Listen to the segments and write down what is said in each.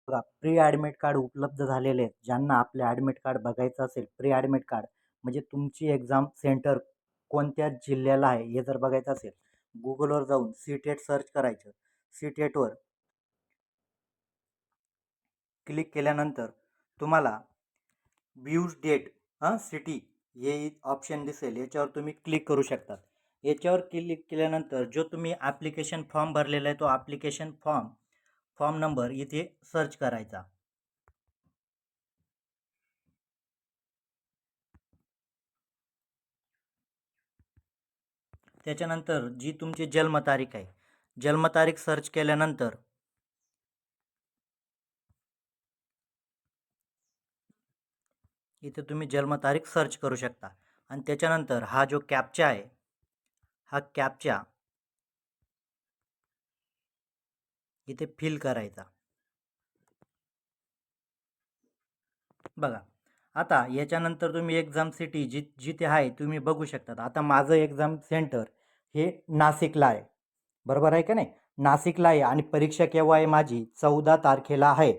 बघा, pre admit card उपलब्ध झालेले आहेत. ज्यांना आपले ॲडमिट कार्ड बघायचं असेल, प्री ॲडमिट कार्ड म्हणजे तुमची एक्झाम सेंटर कोणत्या जिल्ह्याला आहे हे जर बघायचं असेल, Googleवर जाऊन CTET सर्च करायचं. CTETवर क्लिक केल्यानंतर तुम्हाला व्ह्यूज डेट सिटी हे ऑप्शन दिसेल. याच्यावर तुम्ही क्लिक करू शकता. याच्यावर क्लिक केल्यानंतर जो तुम्ही ॲप्लिकेशन फॉर्म भरलेला आहे तो ॲप्लिकेशन फॉर्म नंबर इथे सर्च करायचा. त्याच्यानंतर जी तुमची जन्मतारीख आहे, जन्मतारीख सर्च केल्यानंतर इथे तुम्ही जन्मतारीख सर्च करू शकता आणि त्याच्यानंतर हा जो कॅप्चा आहे, हा कॅप्चा इथे फिल करायचा. बघा, आता याच्यानंतर तुम्ही एक्झाम सिटी जिथे आहे तुम्ही बघू शकता. आता माझं एक्झाम सेंटर हे नाशिकला आहे, बरोबर आहे का नाही? नाशिकला आहे आणि परीक्षा केव्हा आहे माझी? 14 तारखेला आहे.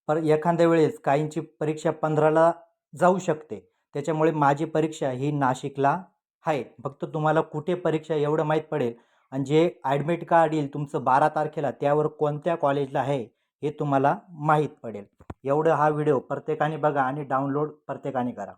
पण एखाद्या वेळेस काहींची परीक्षा 15ला जाऊ शकते. त्याच्यामुळे माझी परीक्षा ही नाशिकला आहे. फक्त तुम्हाला कुठे परीक्षा एवढं माहीत पडेल आणि जे ॲडमिट कार्ड येईल तुमचं 12 तारखेला त्यावर कोणत्या कॉलेजला आहे हे तुम्हाला माहीत पडेल. एवढं हा व्हिडिओ प्रत्येकाने बघा आणि डाउनलोड प्रत्येकाने करा.